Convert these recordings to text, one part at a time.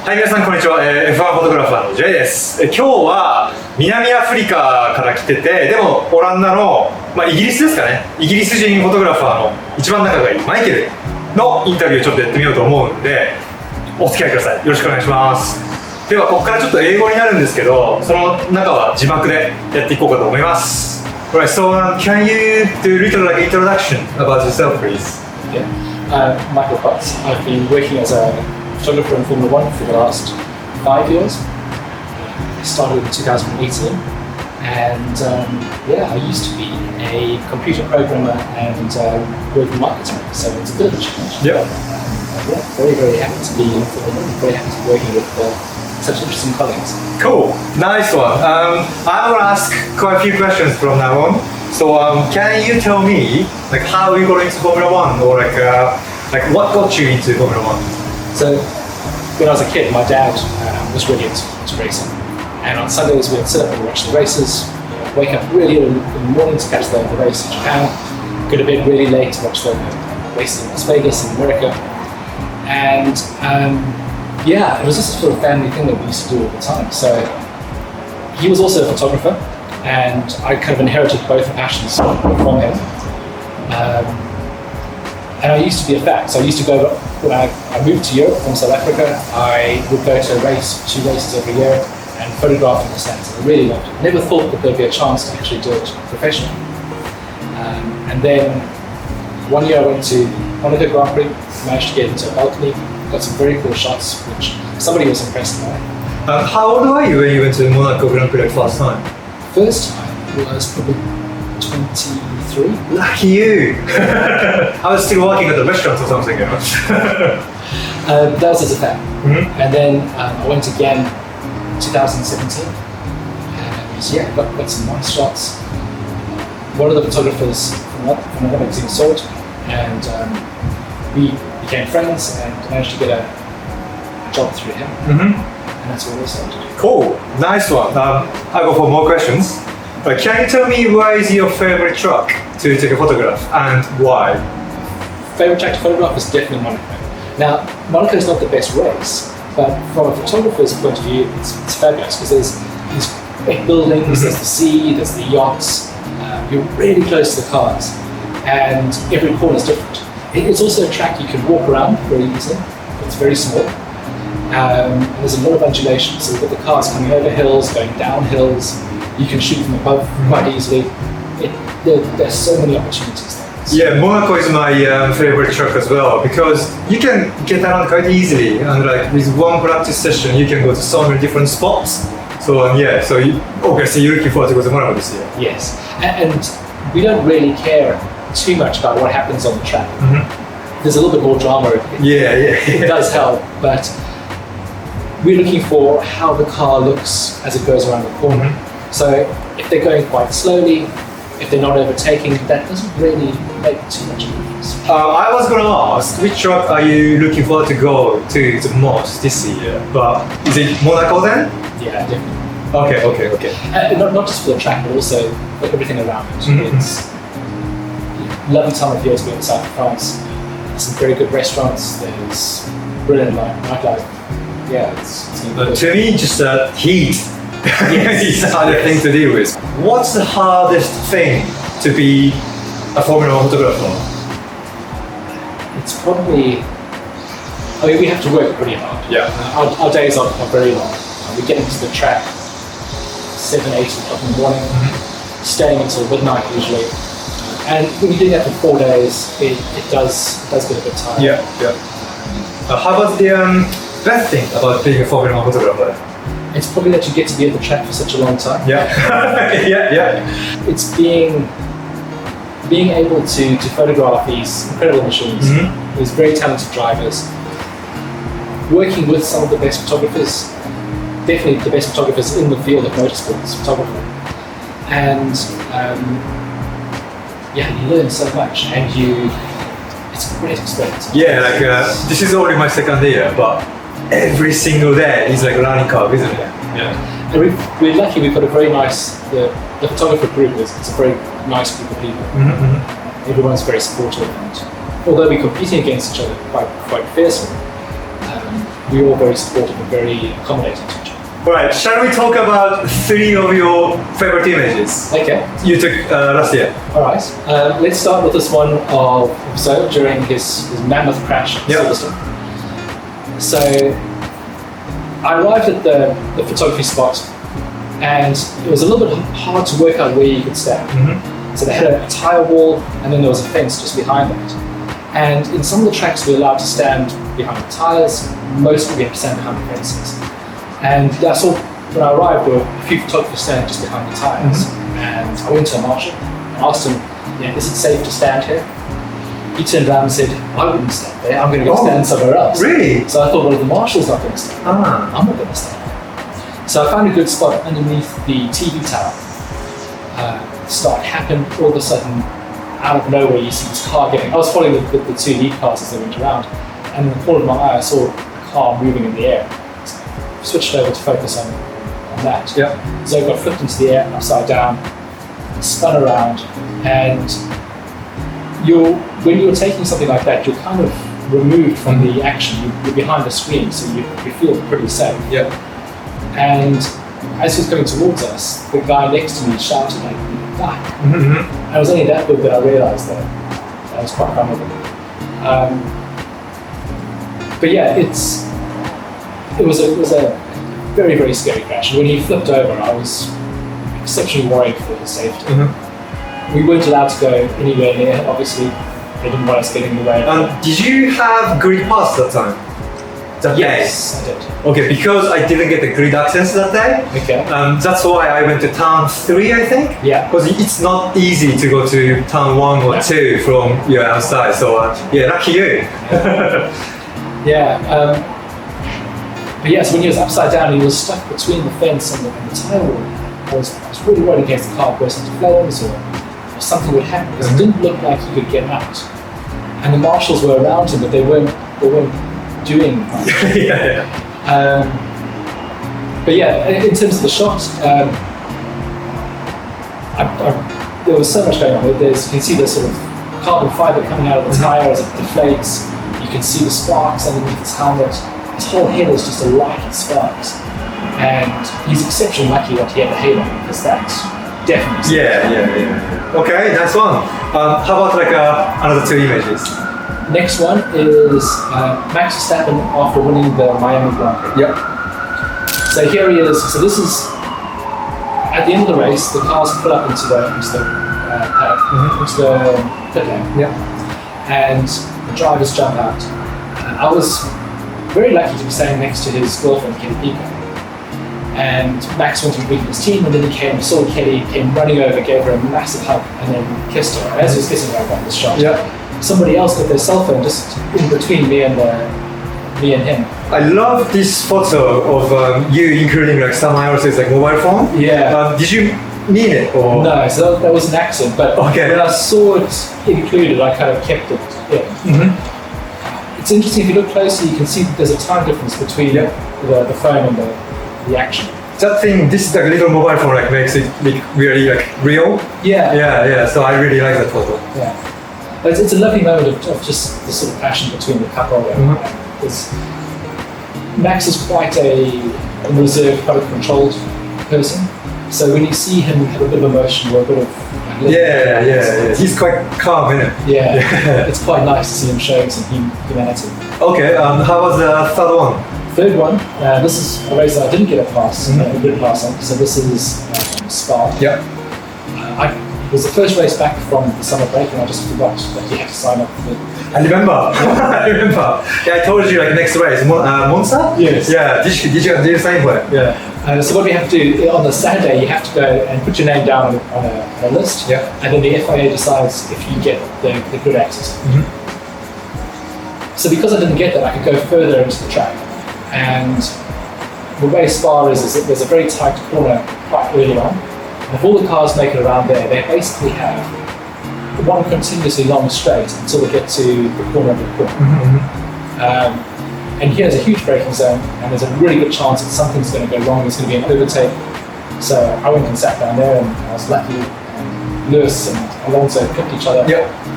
はい、皆さんこんにちは。F1 フォトグラファーの J です。今日は南アフリカから来てて、でもオランダの、イギリスですかね。イギリス人フォトグラファーの一番仲がいいマイケルのインタビューをちょっとやってみようと思うんで、お付き合いください。よろしくお願いします。ではここからちょっと英語になるんですけど、その中は字幕でやっていこうかと思います。Right, so can you do a little introduction about yourself, please? Yeah. Michael Butts. I've been working as a photographer in Formula One for the last 5 years. Started in 2018, and I used to be a computer programmer and work in marketing, so it's a bit of a change. Yeah. Very, very happy to be in Formula One. Very happy to be working with such interesting colleagues. Cool, nice one. I'm gonna ask quite a few questions from now on. So can you tell me how you got into Formula One, or what got you into Formula One? So when I was a kid, my dad was really into racing, and on Sundays we'd sit up and watch the races. Wake up really early in the morning to catch the race in Japan. Go to bed really late to watch the races in Las Vegas in America, and it was just a sort of family thing that we used to do all the time. So he was also a photographer, and I kind of inherited both passions from him. And I used to be a fan. So I used to go, when I moved to Europe from South Africa, I would go to two races every year and photograph in the stands. I really loved it. Never thought that there'd be a chance to actually do it professionally. And then one year I went to Monaco Grand Prix, managed to get into a balcony, got some very cool shots, which somebody was impressed by. How old were you when you went to Monaco Grand Prix first time? First time was probably 23. Lucky you! I was still working at the restaurant or something. That was as a fan. Mm-hmm. And then I went again 2017. And got some nice shots. One of the photographers from another magazine saw it, and we became friends and managed to get a job through him. Mm-hmm. And that's what we started. Cool, nice one. I'll go for more questions. Can you tell me where is your favorite track to take a photograph and why? Favorite track to photograph is definitely Monaco. Now, Monaco is not the best race, but from a photographer's point of view, it's fabulous because there's these big buildings, mm-hmm. There's the sea, there's the yachts. You're really close to the cars, and every corner is different. It's also a track you can walk around very easily. It's very small. And there's a lot of undulation, so we've got the cars coming over hills, going down hills. You can shoot from above quite easily. There's so many opportunities there. Yeah, Monaco is my favorite track as well because you can get around quite easily, and with one practice session you can go to so many different spots. So obviously you're looking forward to go to Monaco this year. Yes, and we don't really care too much about what happens on the track. Mm-hmm. There's a little bit more drama. It does help, but we're looking for how the car looks as it goes around the corner. Mm-hmm. So if they're going quite slowly, if they're not overtaking, that doesn't really make too much of a difference. I was going to ask, which track are you looking forward to go to the most this year? But is it Monaco then? Yeah, definitely. Okay. Not just for the track, but also for everything around it. Mm-hmm. It's a lovely time of year to be in the south of France. There's some very good restaurants. There's brilliant nightlife. Yeah, it's to me, just heat. It's a harder thing to deal with. What's the hardest thing to be a Formula One photographer? It's probably, we have to work pretty hard. Yeah. Our days are very long. We get into the track 7, 8 o'clock in the morning, mm-hmm. Staying until midnight usually. And when you're doing that for 4 days, it does get a bit tiring. Yeah. How about the best thing about being a Formula One photographer? It's probably that you get to be at the track for such a long time. Yeah. yeah. It's being able to photograph these incredible machines, mm-hmm. These very talented drivers, working with some of the best photographers, definitely the best photographers in the field of motorsports photography. And you learn so much, and it's a great experience. Yeah, this is only my second year, but every single day is like a learning curve, isn't it? Yeah. And we're lucky. We've got a very nice. The photographer group it's a very nice group of people. Mm-hmm. Everyone's very supportive, and although we're competing against each other quite fiercely, we were all very supportive and very accommodating to each other. Alright, shall we talk about 3 of your favorite images Okay. you took last year? All right. Let's start with this one of Zo during his mammoth crash at Silverstone. So I arrived at the photography spot, and it was a little bit hard to work out where you could stand. Mm-hmm. So they had a tire wall, and then there was a fence just behind that. And in some of the tracks, we were allowed to stand behind the tires. Mostly, we had to stand behind the fences. And I saw, when I arrived, there were a few photographers standing just behind the tires. Mm-hmm. And I went to a marshal and asked him, is it safe to stand here? He turned around and said, I wouldn't stand there, I'm going to go stand somewhere else. Really? So I thought, well, if the marshal's not going to stand there, I'm not going to stand there. So I found a good spot underneath the TV tower. Start happened, all of a sudden, out of nowhere, you see this car getting. I was following the 2 lead cars as they went around, and in the corner of my eye, I saw a car moving in the air. So I switched over to focus on that. Yeah. So I got flipped into the air, upside down, spun around, and when you're taking something like that, you're kind of removed from the action. You're behind the screen, so you feel pretty safe. Yeah. And as he was coming towards us, the guy next to me shouted like, "Die!" Mm-hmm. And it was only that bit that I realised that I was quite vulnerable. But yeah, it was a very, very scary crash. When he flipped over, I was exceptionally worried for his safety. Mm-hmm. We weren't allowed to go anywhere near. Obviously, they didn't want us getting in the way. Did you have grid pass that time? Yes, I did. Okay, because I didn't get the grid access that day. Okay. That's why I went to town 3, I think. Yeah. Because it's not easy to go to town 1 or 2 from your outside. So yeah, lucky you. Yeah. But yes, when he was upside down, he was stuck between the fence and the tire wall. I was really worried in case the car burst into flames or something would happen, because it didn't look like he could get out. And the marshals were around him, but they weren't doing much. Yeah. But yeah, in terms of the shot, there was so much going on. You can see the sort of carbon fiber coming out of the tire as it deflates. You can see the sparks underneath his helmet. His whole head is just alight with sparks. And he's exceptionally lucky that he had the halo, because that's definitely. Yeah. Okay, nice one. How about like another 2 images? Next one is Max Verstappen after winning the Miami Grand Prix. Yep. So here he is. So this is at the end of the race. The cars pull up into the pit lane. Yep. And the drivers jump out. I was very lucky to be standing next to his girlfriend, Kelly Pico. And Max went to greet his team, and then he saw Kelly, came running over, gave her a massive hug, and then kissed her. And as he was kissing her, I got this shot. Yep. Somebody else got their cell phone just in between me and him. I love this photo of you including like someone else's like mobile phone. Yeah. Did you mean it or? No, so that was an accident. But okay. When I saw it included, I kind of kept it in. Mm-hmm. It's interesting, if you look closely, you can see that there's a time difference between the phone and the action. That thing, this like little mobile phone like makes it like really like real. Yeah. So I really like that photo. Yeah. But it's a lovely moment of just the sort of passion between the couple. Max is quite a reserved, quite a controlled person. So when you see him have a bit of emotion or a bit of yeah. He's quite calm, isn't it? Yeah. It's quite nice to see him showing some humanity. Okay. How was the third one? Third one. This is a race that I didn't get a pass, a good pass on. So this is Spa. Yep. It was the first race back from the summer break, and I just forgot that you had to sign up for it. I remember. Yeah, I told you like next race, Monza? Yes. Yeah, did you sign for it? Yeah. So what we have to do, on the Saturday, you have to go and put your name down on a list, and then the FIA decides if you get the good access. Mm-hmm. So because I didn't get that, I could go further into the track. And the way Spa is that there's a very tight corner quite early on. If all the cars make it around there, they basically have one continuously long straight until they get to the corner of the corner. Mm-hmm. And here's a huge braking zone, and there's a really good chance that something's going to go wrong. There's going to be an overtake. So I went and sat down there, and I was lucky. And Lewis and Alonso picked each other.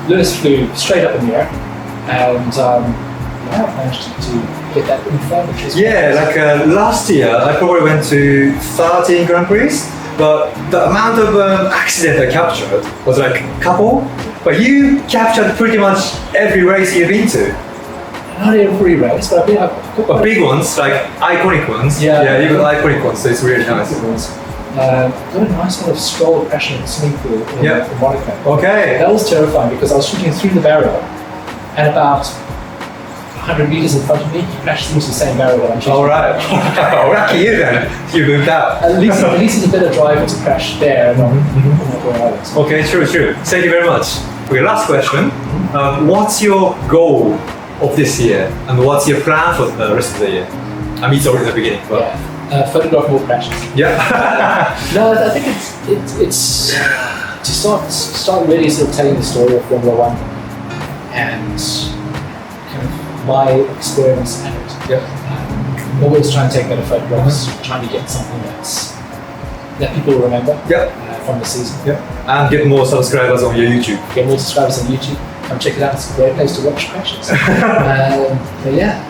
Lewis flew straight up in the air, and I managed to get that infirmary. Yeah, like last year, I probably went to 13 Grand Prix, but the amount of accident I captured was like a couple. But you captured pretty much every race you've been to. Not every race, but I've been But big ones, like iconic ones. Yeah, you got iconic ones, so it's really nice. Got a nice one of Stroll crashing in the swimming pool in Monaco. Okay. That was terrifying because I was shooting through the barrier, and about 100 meters in front of me, he crashed into the same barrier that I'm shooting. All right. Lucky you then. You moved out. At least he's a better driver to crash there and not where I was. Okay, true. Thank you very much. Okay, last question. What's your goal of this year, and what's your plan for the rest of the year? I mean, it's already the beginning, but Photograph more crashes. Yeah. No, I think it's to start really sort of telling the story of Formula One and kind of my experience at it. Always trying to take better photographs, trying to get something that people remember from the season. And get more subscribers on your YouTube. Get more subscribers on YouTube. Come check it out. It's a great place to watch crashes. But yeah,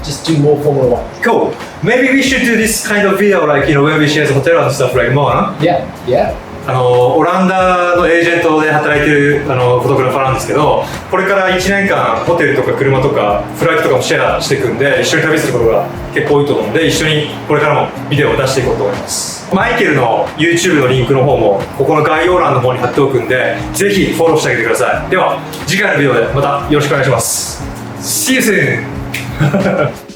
just do more Formula One. Cool. Maybe we should do this kind of video, like, you know, when we share the hotel and stuff like more, huh? Yeah. オランダのエージェントで働いてるフォトグラファーなんですけど、これから1年間ホテルとか車とかフライトとかもシェアしていくんで、一緒に旅することが結構多いと思うので、一緒にこれからもビデオを出していこうと思います。マイケルの YouTube のリンクの方もここの概要欄の方に貼っておくんで、ぜひフォローしてあげてください。では次回のビデオでまたよろしくお願いします。See you soon!